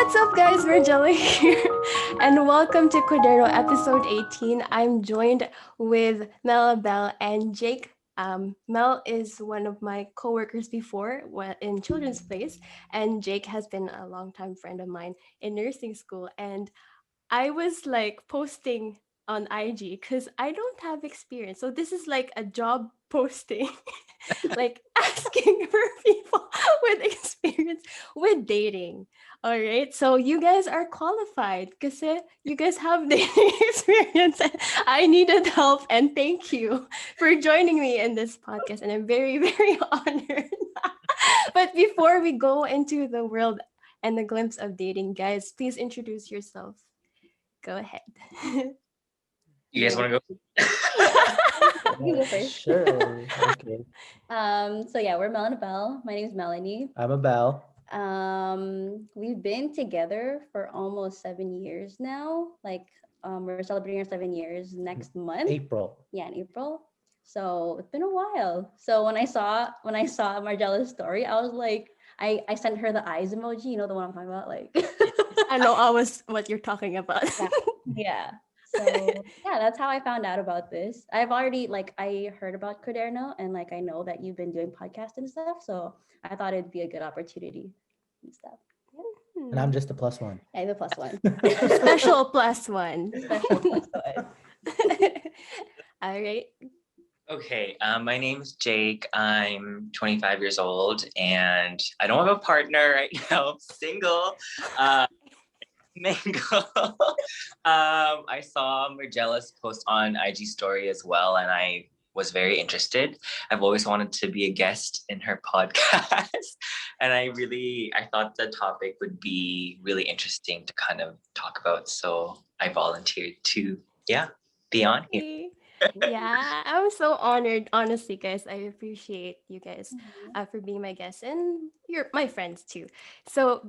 What's up, guys? Margiela here, and welcome to CUADERNO episode 18. I'm joined with Mel Abel and Jheike. Mel is one of my coworkers before in Children's Place, and Jheike has been a longtime friend of mine in nursing school. And I was like posting on IG because I don't have experience. So this is like a job posting, like asking for people with experience with dating. All right. So you guys are qualified because you guys have dating experience. And I needed help. And thank you for joining me in this podcast. And I'm very, very honored. But before we go into the world and the glimpse of dating, guys, please introduce yourself. Go ahead. You guys want to go? You can go first. Sure. Okay. We're Mel and Abel. My name is Melanie. I'm Abel. We've been together for almost 7 years now. We're celebrating our 7 years next month. April. Yeah, in April. So it's been a while. So when I saw Margiela's story, I was like, I sent her the eyes emoji. You know the one I'm talking about, like. I know I was what you're talking about. Yeah. So yeah, that's how I found out about this. I've already I heard about CUADERNO and I know that you've been doing podcasts and stuff. So I thought it'd be a good opportunity and stuff. And I'm just a plus one. I'm a plus one. Special plus one. Special plus one. All right. Okay, my name's Jheike. I'm 25 years old and I don't have a partner right now. I'm single. Mingle. I saw Margiela's post on IG story as well, and I was very interested. I've always wanted to be a guest in her podcast, and I thought the topic would be really interesting to kind of talk about. So I volunteered to, be on here. Yeah, I'm so honored. Honestly, guys, I appreciate you guys for being my guests, and you're my friends too. So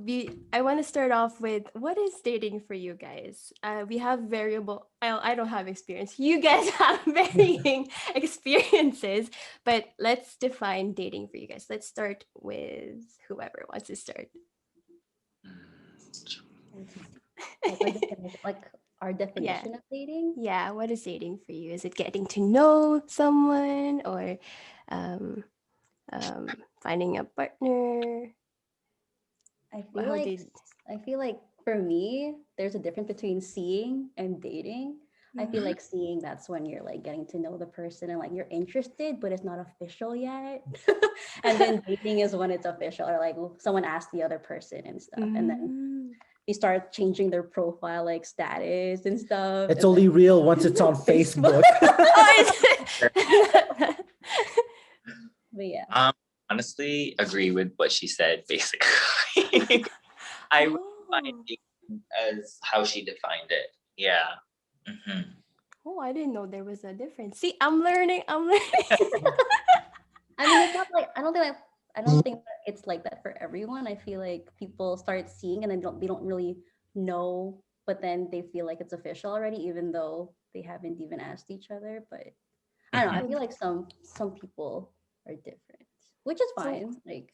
I want to start off with what is dating for you guys? We have variable. I don't have experience. You guys have varying experiences, but let's define dating for you guys. Let's start with whoever wants to start. Like our definition of dating. Yeah, what is dating for you? Is it getting to know someone or um, finding a partner? I feel like for me, there's a difference between seeing and dating. I feel like seeing, that's when you're like getting to know the person and like you're interested, but it's not official yet. And then dating is when it's official, or like someone asks the other person and stuff, and then you start changing their profile like status and stuff. It's only real once it's on Facebook. But yeah. Honestly, agree with what she said, basically. I would find it as how she defined it. Yeah. Mm-hmm. Oh, I didn't know there was a difference. See, I'm learning. I mean, it's not like I don't think that it's like that for everyone. I feel like people start seeing and then they don't really know, but then they feel like it's official already, even though they haven't even asked each other. But I don't know. I feel like some people are different, which is fine. Like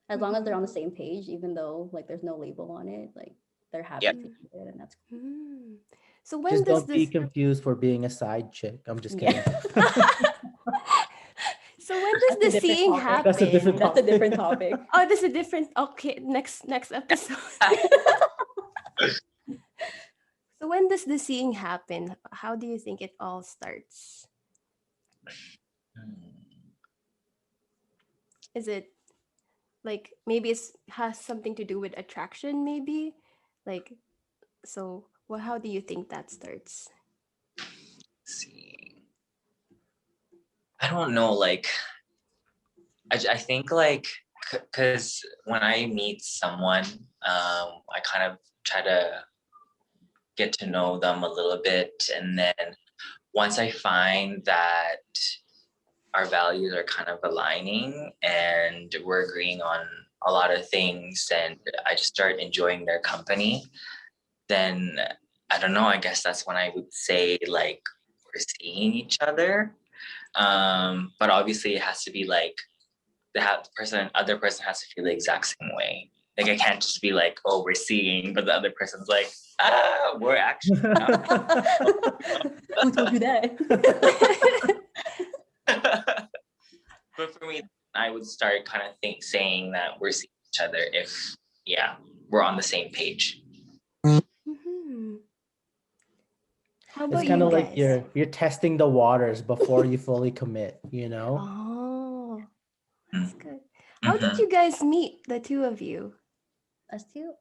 as long as they're on the same page, even though like there's no label on it, like they're happy to do it, and that's cool. So when Just does don't be this? confused for being a side chick. I'm just kidding. So when does the seeing happen? That's a different That's a different topic. Oh, that's a different. Okay, next episode. So when does the seeing happen? How do you think it all starts? Is it like maybe it has something to do with attraction? Maybe like so. Well, how do you think that starts? See, I don't know. Like, I think like because when I meet someone, I kind of try to get to know them a little bit, and then once I find that our values are kind of aligning and we're agreeing on a lot of things, and I just start enjoying their company, then I don't know, I guess that's when I would say like we're seeing each other. But obviously it has to be like other person has to feel the exact same way. Like I can't just be like, oh, we're seeing, but the other person's like, we're actually not. Who told you that? But for me, I would start kind of saying that we're seeing each other if, we're on the same page. Mhm. How It's about kind you of like guys? you're testing the waters before you fully commit, you know? Oh, that's good. How did Mm-hmm. you guys meet, the two of you? Us too.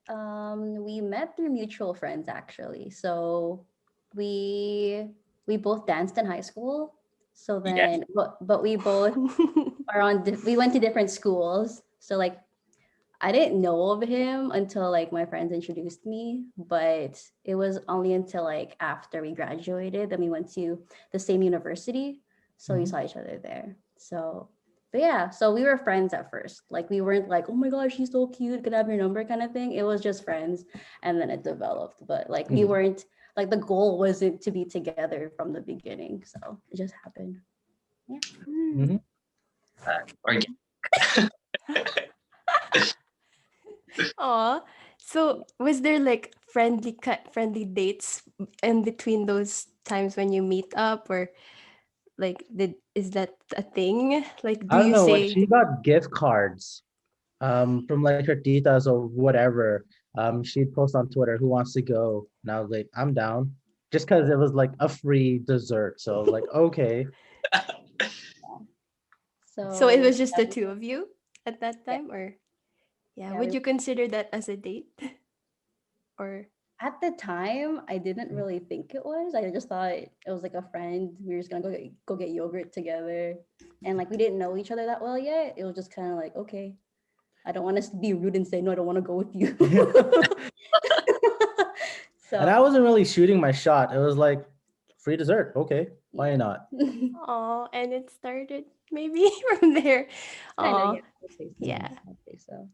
We met through mutual friends actually. So we we both danced in high school. So Yes. then, but we both are on. We went to different schools. So like, I didn't know of him until like my friends introduced me. But it was only until like after we graduated that we went to the same university. So we Mhm. saw each other there. So but yeah, so we were friends at first. Like we weren't like, oh my gosh, she's so cute, could I have your number kind of thing. It was just friends, and then it developed. But like we Mhm. weren't like the goal wasn't to be together from the beginning. So it just happened. Yeah. Hmm. Mhm. Or Aw. So was there like friendly dates in between those times when you meet up, or like is that a thing? Like do I don't you know, like say she got gift cards from like her titas or whatever. She'd post on Twitter, who wants to go? And I was like, I'm down. Just because it was like a free dessert. So I was like, okay. so it So was just the two of you at that yeah, time, or yeah, yeah. would you consider that as a date? Or At the time, I didn't really think it was. I just thought it was like a friend. We were just gonna go get yogurt together, and like we didn't know each other that well yet. It was just kind of like, okay, I don't want us to be rude and say no. I don't want to go with you. And So I wasn't really shooting my shot. It was like free dessert. Okay, why yeah, not? oh, and it started maybe from there. kind of Oh, yeah. I'd say so. yeah. I'd say so.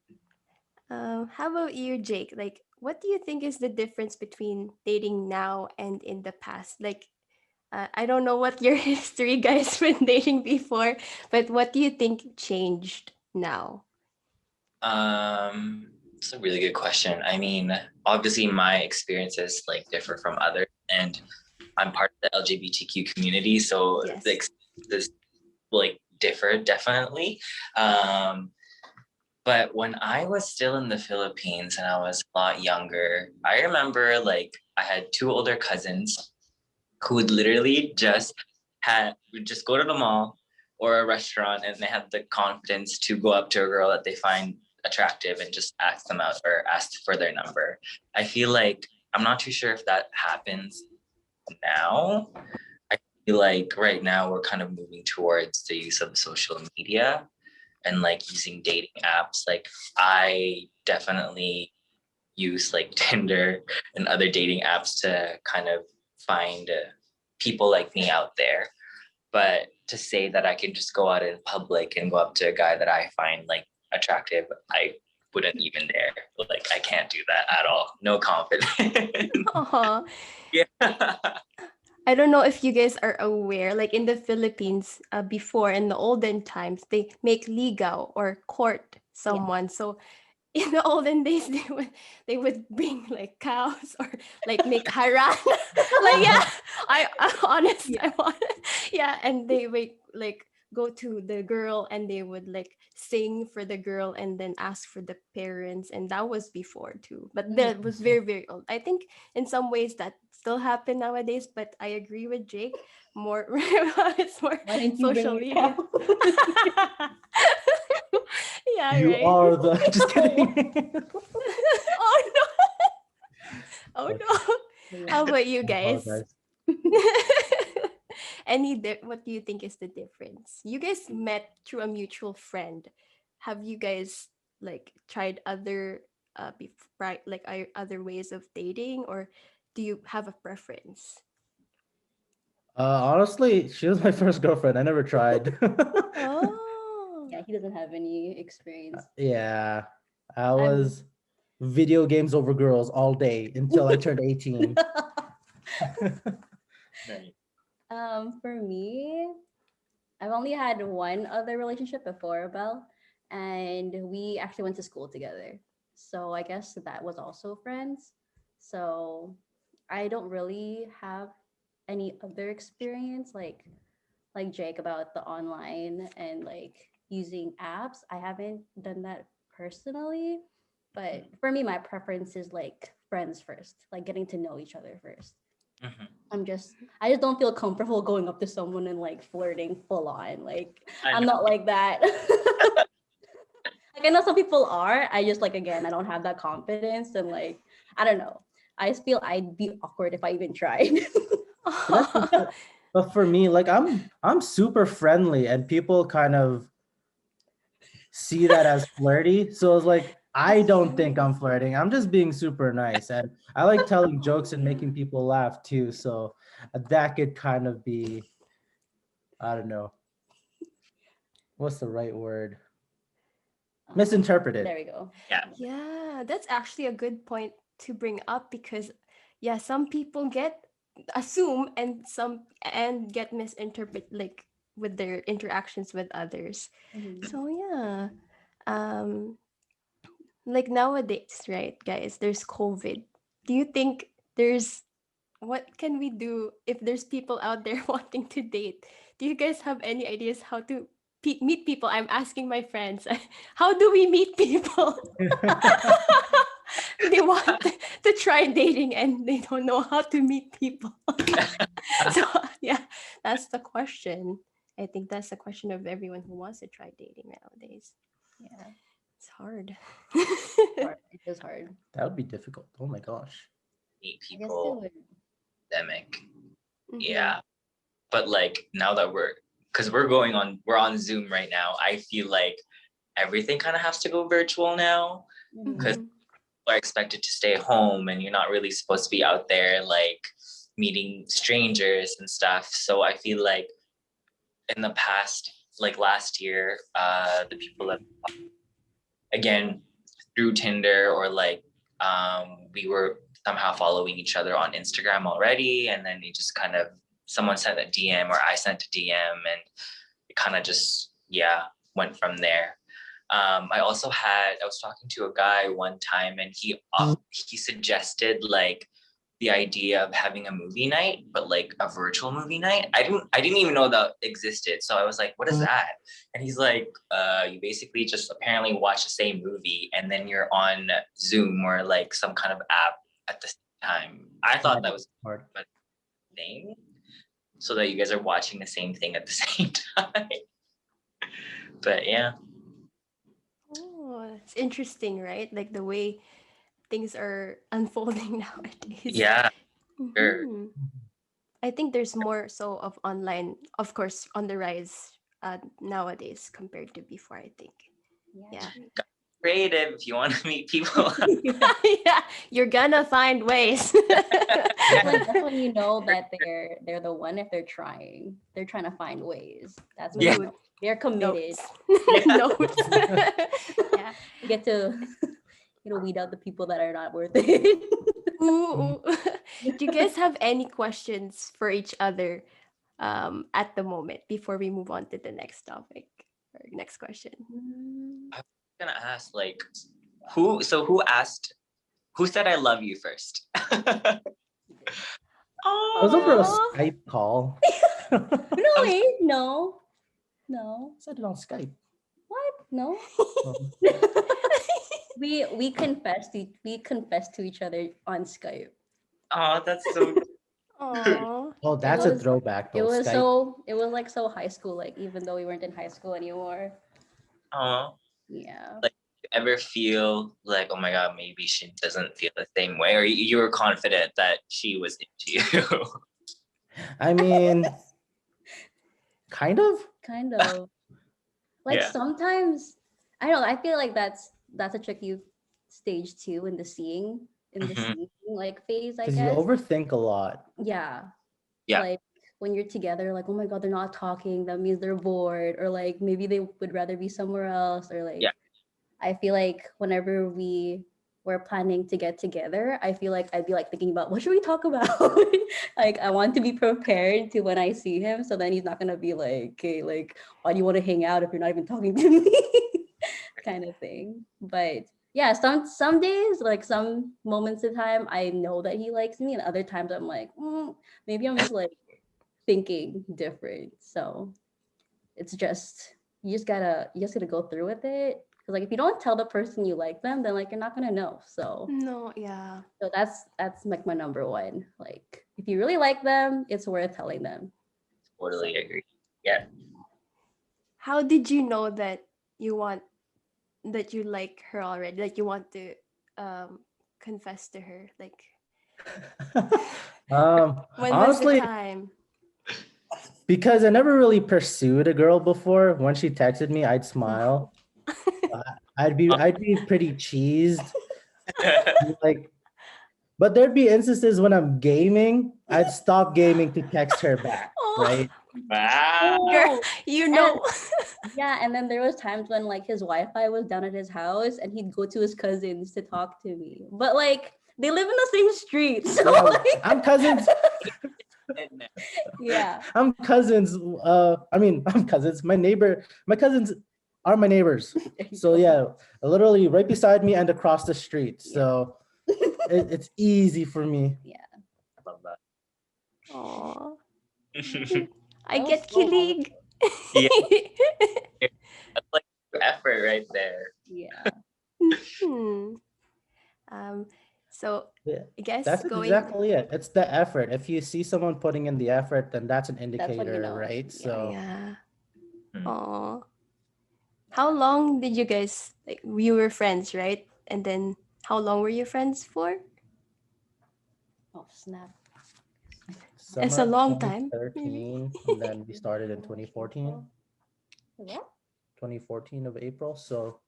How about you, Jake? Like, what do you think is the difference between dating now and in the past? Like, I don't know what your history, guys, when dating before, but what do you think changed now? It's a really good question. I mean, obviously my experiences like differ from others, and I'm part of the LGBTQ community, so the Yes. experiences like differ definitely. But when I was still in the Philippines and I was a lot younger, I remember like I had two older cousins who would literally would just go to the mall or a restaurant, and they had the confidence to go up to a girl that they find attractive and just ask them out or ask for their number. I feel like I'm not too sure if that happens now. I feel like right now we're kind of moving towards the use of social media and like using dating apps. Like I definitely use like Tinder and other dating apps to kind of find people like me out there. But to say that I can just go out in public and go up to a guy that I find like attractive, I wouldn't even dare. Like I can't do that at all. No confidence. Uh-huh. Yeah. I don't know if you guys are aware, like in the Philippines, before in the olden times, they make ligaw or court Yeah. someone. So in the olden days, they would bring like cows or like make haran. Like yeah, I honest, Yeah. I want yeah, and they would like go to the girl and they would like sing for the girl and then ask for the parents, and that was before too, but that was very very old. I think in some ways that still happen nowadays, but I agree with Jake, more it's more Why didn't you bring social your media. cow? Yeah, You right. are the just kidding. Oh no. Oh Okay, no. Yeah. How about you I guys? apologize. What do you think is the difference? You guys met through a mutual friend. Have you guys like tried other other ways of dating, or do you have a preference? Honestly, she was my first girlfriend. I never tried. Oh. Yeah, he doesn't have any experience. Yeah, I I'm was video games over girls all day until I turned 18. Right. for me, I've only had one other relationship before Belle, and we actually went to school together. So I guess that was also friends. So I don't really have any other experience like Jake about the online and like using apps. I haven't done that personally, but for me, my preference is like friends first, like getting to know each other first. Mhm. I just don't feel comfortable going up to someone and like flirting full on. Like I I'm know. not like that. Like I know some people are. I just like again, I don't have that confidence and like I don't know. I just feel I'd be awkward if I even tried. But but for me, like I'm super friendly, and people kind of see that as flirty. So it's like I don't think I'm flirting. I'm just being super nice, and I like telling jokes and making people laugh too. So that could kind of be, I don't know, what's the right word? Misinterpreted. There we go. Yeah. Yeah, that's actually a good point to bring up because yeah, some people get assume and get misinterpret like with their interactions with others. Mhm. So yeah. Um like nowadays, right, guys, there's COVID. Do you think there's what can we do if there's people out there wanting to date? Do you guys have any ideas how to meet people? I'm asking my friends. How do we meet people? They want to try dating and they don't know how to meet people. So yeah, that's the question. I think that's the question of everyone who wants to try dating nowadays. Yeah. It's hard. Hard. It is hard. That would be difficult. Oh my gosh. Meet I guess it people, would. pandemic. Mhm. Yeah. But like now that because we're on Zoom right now, I feel like everything kind of has to go virtual now because Mhm. Mhm. people are expected to stay home and you're not really supposed to be out there like meeting strangers and stuff. So I feel like in the past, like last year, the people that again through Tinder or like we were somehow following each other on Instagram already, and then it just kind of someone sent a DM or I sent a DM, and it kind of just went from there. I was talking to a guy one time, and he suggested like the idea of having a movie night, but like a virtual movie night. I didn't even know that existed. So I was like, what is that? And he's like, you basically just apparently watch the same movie and then you're on Zoom or like some kind of app at the same time. I thought that was Hard. a thing. So that you guys are watching the same thing at the same time. But yeah. Oh, it's interesting, right? Like the way things are unfolding nowadays. Yeah, sure. Hmm. I think there's more so of online, of course, on the rise nowadays compared to before, I think. Yeah. Yeah. Creative if you want to meet people. Yeah, you're gonna find ways. That's when you know that they're the one if they're trying. They're trying to find ways. That's when Yeah. you know they're committed. Notes. Yeah. Notes. Yeah. You get to weed out the people that are not worth it. Ooh. Do you guys have any questions for each other at the moment before we move on to the next topic or next question? Mm, I was gonna ask like who said I love you first? Was over a Oh, Skype call. no, wait, no. No. Said it on Skype. What? No. Um, We confessed to each other on Skype. Oh, that's so cute. oh, oh, It that's a was throwback it though. was Skype. like so high school, like even though we weren't in high school anymore. Oh, Yeah. like you ever feel like, oh my god, maybe she doesn't feel the same way, or you were confident that she was into you? I mean, kind of. Kind of. Like Yeah. sometimes I don't know, I feel like that's a tricky stage too in the Mhm. seeing like phase, I Because you guess. overthink a lot. Yeah. Yeah. Like when you're together, like, oh my god, they're not talking, that means they're bored, or like maybe they would rather be somewhere else, or like Yeah. I feel like whenever we were planning to get together, I feel like I'd be like thinking about what should we talk about? Like I want to be prepared to when I see him, so then he's not gonna be like, okay, like why do you want to hang out if you're not even talking to me? Kind of thing. But yeah, some days, like some moments in time, I know that he likes me, and other times I'm like, maybe I'm just like thinking different. So it's just you just gotta go through with it. Cause like if you don't tell the person you like them, then like you're not gonna know. No, yeah. So that's like my number one. Like if you really like them, it's worth telling them. Totally agree. Yeah. How did you know that you like her already? Like you want to um confess to her? Like when was the Honestly, time? because I never really pursued a girl before. When she texted me, I'd smile. I'd be pretty cheesed. Like, but there'd be instances when I'm gaming, I'd stop gaming to text her back, Oh, right? Wow. girl, you know. Yeah, and then there was times when like his Wi-Fi was down at his house and he'd go to his cousins to talk to me. But like they live in the same street. So Yeah, like I'm cousins. yeah. I'm cousins. I'm cousins. My cousins are my neighbors. There you So go. yeah, literally right beside me and across the street. Yeah. So it's easy for me. Love that. Oh, I That was get so long ago. kilig. Yeah. That's like effort right there. Yeah. Hmm. Um, so Yeah, I guess that's going. exactly it. It's the effort. If you see someone putting in the effort, then that's an That's when you indicator, know. right? Yeah. So Yeah. Mm. Oh. How long did you guys like? You were friends, right? And then how long were you friends for? Oh snap. It's summer a of long time, maybe. 2013, and then we started in 2014, Wait, what? 2014 of April. So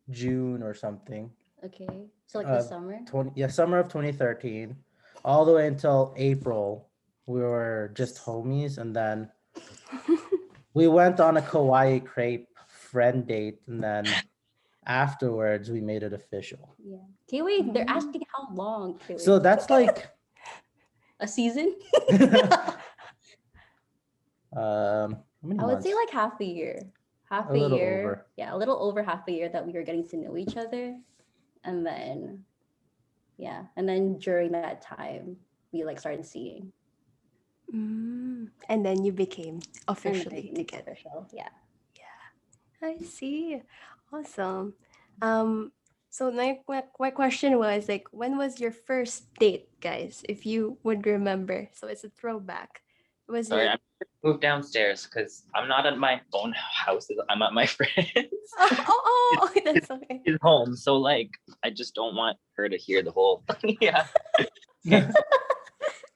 June or something. Okay. So like Uh, this summer? summer of 2013, all the way until April, we were just homies, and then we went on a Kawaii crepe friend date, and then afterwards we made it official. Yeah. Kiwi, they're Mm. asking how long, Kiwi. So that's like A season? how many I would months? say like half a year. Half A a little year. over. Yeah, a little over half a year that we were getting to know each other. And then yeah. And then during that time we like started seeing. And then you became And then officially it's together. official. Yeah. I see. Awesome. Um, so my question was like, when was your first date, guys? If you would remember. So it's a throwback. Was Sorry, your I'm gonna move downstairs because I'm not at my own house. I'm at my friend's. that's okay. She's home, so like I just don't want her to hear the whole. Yeah.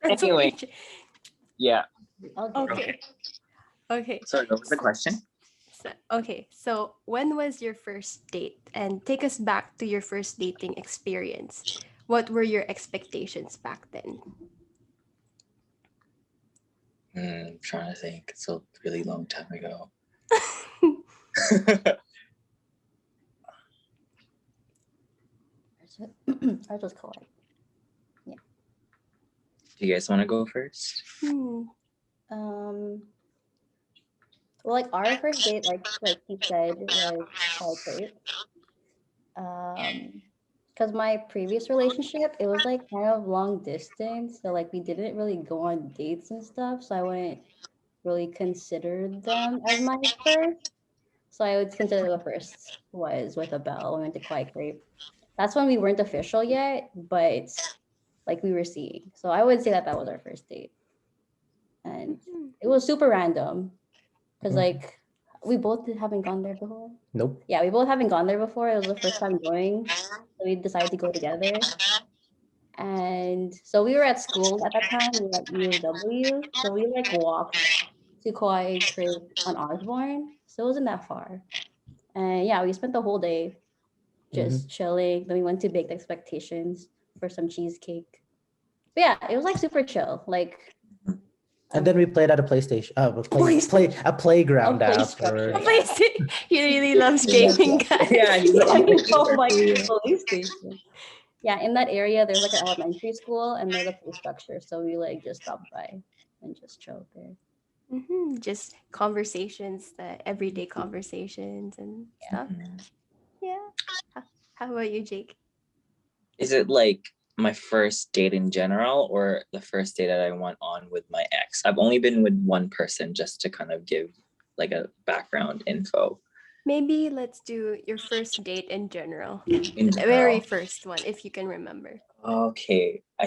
That's Anyway. okay. Yeah. Okay. Okay. Sorry, what was the question? So when was your first date? And take us back to your first dating experience. What were your expectations back then? I'm trying to think. It's a really long time ago. I just call it. Do you guys want to go first? Um well like our first date, like he said, was quite great. Because my previous relationship, it was like kind of long distance. So like we didn't really go on dates and stuff. So I wouldn't really consider them as my first. So I would consider the first was with a bell. We went to Quiet Grape. That's when we weren't official yet, but like we were seeing. So I would say that that was our first date. And it was super random because like we both haven't gone there before. Nope. Yeah, we both haven't gone there before. It was the first time going. So we decided to go together. And so we were at school at that time. We were at U of W. So we like walked to Kauai Creek on Osborne. So it wasn't that far. And yeah, we spent the whole day just chilling. Then we went to Baked Expectations for some cheesecake. But yeah, it was like super chill. Like And then we played at a PlayStation. A playground A play afterwards. structure, yeah. He really loves gaming, guys. Yeah, you Yeah, know, oh my police station. Yeah, in that area, there's like an elementary school and there's a play structure. So we like just stopped by and just chilled there. Just conversations, the everyday conversations and stuff. Yeah. How about you, Jake? Is it like my first date in general or the first date that I went on with my ex? I've only been with one person, just to kind of give like a background info. Maybe let's do your first date in general. In The very general. first one, if you can remember. Okay. In I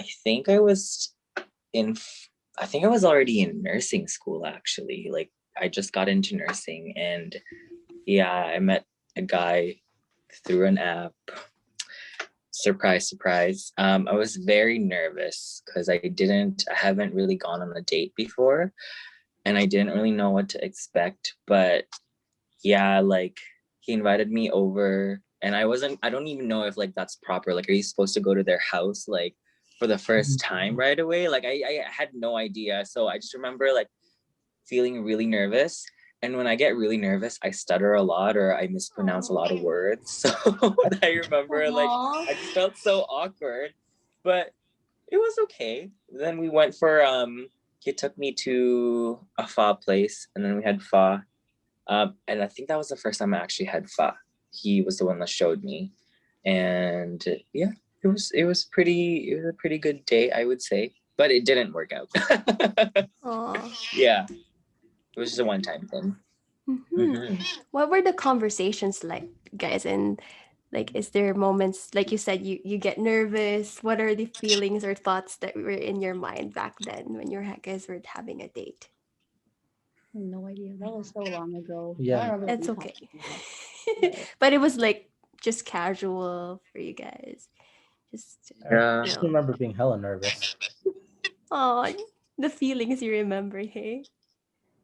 think I was already in nursing school actually. Like I just got into nursing, and yeah, I met a guy through an app. Surprise, surprise. I was very nervous because I haven't really gone on a date before, and I didn't really know what to expect. But yeah, like he invited me over, and I don't even know if like that's proper. Like, are you supposed to go to their house like for the first time right away? Like I had no idea. So I just remember like feeling really nervous. And when I get really nervous, I stutter a lot or I mispronounce a lot of words. So I remember like Aw. I just felt so awkward, but it was okay. Then we went for he took me to a pho place, and then we had pho. And I think that was the first time I actually had pho. He was the one that showed me. And yeah, it was a pretty good day, I would say. But it didn't work out. Aw. Yeah. It was just a one-time thing. What were the conversations like, guys? And like, is there moments, like you said, you get nervous? What are the feelings or thoughts that were in your mind back then when you guys were having a date? No idea. That was so long ago. I Yeah. don't remember what It's we okay. talked about. But it was like just casual for you guys. Just, Yeah. I just remember being hella nervous. oh, the feelings you remember, hey?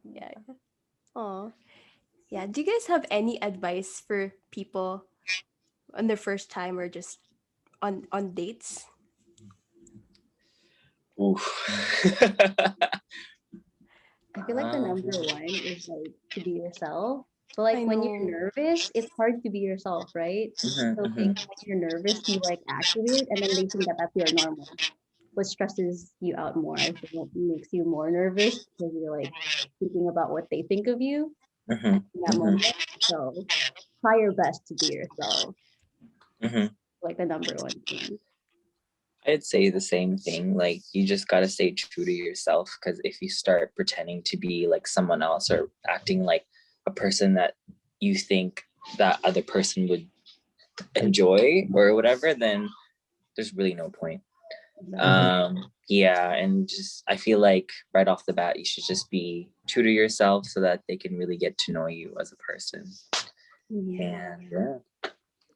Yeah. Oh, yeah. Do you guys have any advice for people on their first time or just on dates? Oof. I feel like the number one is like to be yourself. But like I when you're know. nervous, it's hard to be yourself, right? So like when you're nervous, you like act weird, and then they think that that's your normal. What stresses you out more, I think it makes you more nervous because you're like thinking about what they think of you in that moment. So try your best to be yourself, like the number one thing. I'd say the same thing. Like you just gotta stay true to yourself, because if you start pretending to be like someone else or acting like a person that you think that other person would enjoy or whatever, then there's really no point. Yeah, and just I feel like right off the bat you should just be true to yourself so that they can really get to know you as a person. Yeah. And yeah.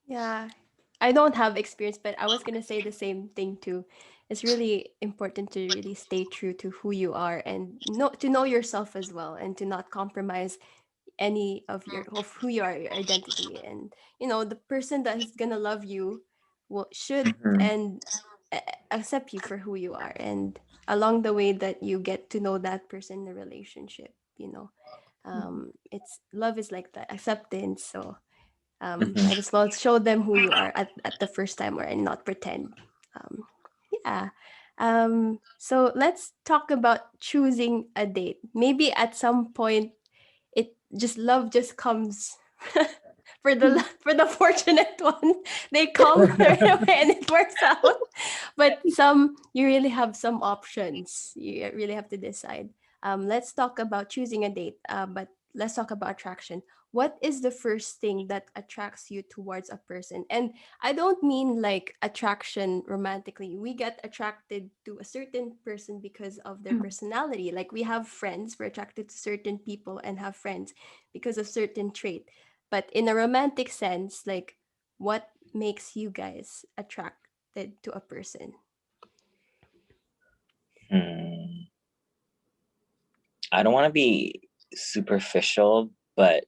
Yeah. I don't have experience, but I was gonna say the same thing too. It's really important to really stay true to who you are and know yourself as well, and to not compromise any of who you are, your identity. And the person that is gonna love you should and accept you for who you are, and along the way that you get to know that person in the relationship, it's love is like that acceptance. So might as well show them who you are at the first time, or and not pretend. um yeah. So let's talk about choosing a date. Maybe at some point it just love just comes for the fortunate one. They come right away and it works out. But some, you really have some options. You really have to decide. Let's talk about choosing a date. But let's talk about attraction. What is the first thing that attracts you towards a person? And I don't mean like attraction romantically. We get attracted to a certain person because of their personality. Like we have friends, we're attracted to certain people and have friends because of certain trait. But in a romantic sense, like what makes you guys attracted to a person? I don't want to be superficial, but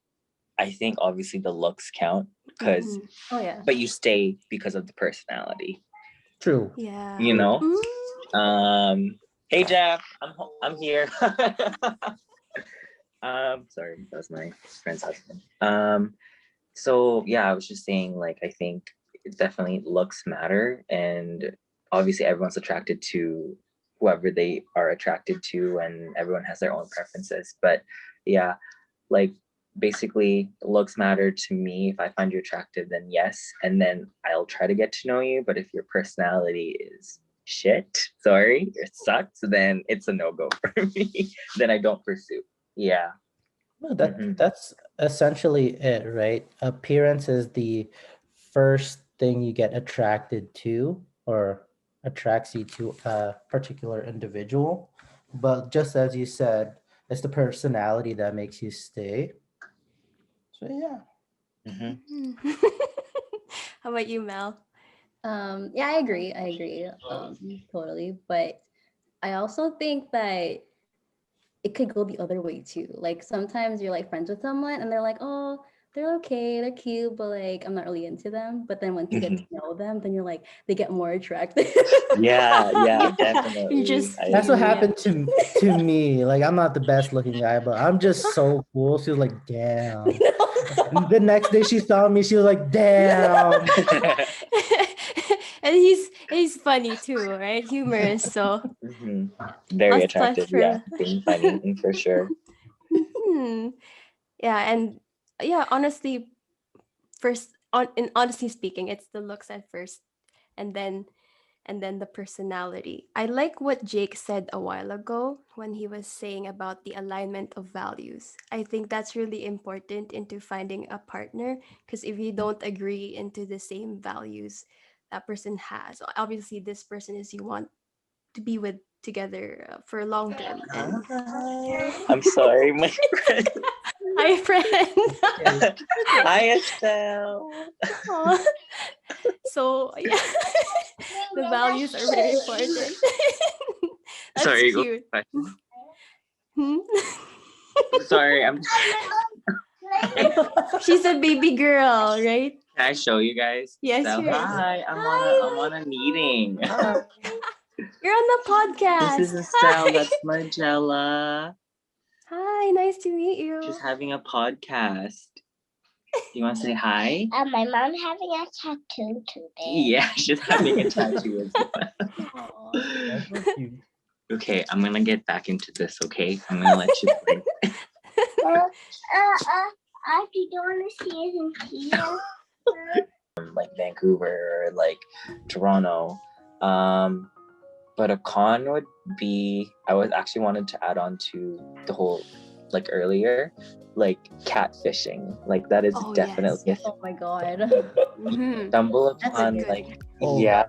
I think obviously the looks count, because Mhm. Oh yeah. but you stay because of the personality, True. Yeah. you know. Mm. Hey Jeff, I'm here. Sorry, that was my friend's husband. So yeah, I was just saying, like, I think it definitely looks matter, and obviously everyone's attracted to whoever they are attracted to, and everyone has their own preferences. But yeah, like basically looks matter to me. If I find you attractive, then yes, and then I'll try to get to know you. But if your personality is shit, sorry, it sucks, then it's a no-go for me. Then I don't pursue. Yeah. No, Mhm. that's essentially it, right? Appearance is the first thing you get attracted to or attracts you to a particular individual. But just as you said, it's the personality that makes you stay. So yeah. Mhm. How about you, Mel? Yeah, I agree. Totally. But I also think that it could go the other way too. Like sometimes you're like friends with someone and they're like, oh, they're okay, they're cute, but like I'm not really into them. But then once you get to know them, then you're like, they get more attractive. Yeah, Yeah, you definitely. just That's what yeah. happened to me. Like I'm not the best looking guy, but I'm just so cool. She was like, damn. And the next day she saw me, she was like, damn. And he's funny too, right? Humorous. So Mhm. yeah. Very Plus attractive, yeah. for Being funny, for sure. Mhm. Yeah, and yeah, honestly, first on in honestly speaking, it's the looks at first, and then the personality. I like what Jake said a while ago when he was saying about the alignment of values. I think that's really important into finding a partner, because if you don't agree into the same values that person has, obviously this person is you want to be with together for long term. And Hi. I'm sorry, my friend. hi, friend. Hi, Estelle. Aw. So yeah, the values are very important. That's Sorry, go cute. question. Hmm? Sorry, She's a baby girl, right? Can I show you guys? Yes, Estelle, sure. hi. I'm on a meeting. You're on the This is podcast. Estelle. Hi. That's Margiela. Hi, nice to meet you. She's having a podcast. You want to say hi? My mom having a tattoo today. Yeah, she's having a tattoo as well. That's so cute. Okay, I'm gonna get back into this. Okay, I'm gonna let you play. If you don't want to see it in here. Like Vancouver or like Toronto. But a con would be I was actually wanted to add on to the whole like earlier, like catfishing. Like that is Oh, definitely yes. Oh my god. Mhm. stumble That's a upon good like one. Oh, yeah,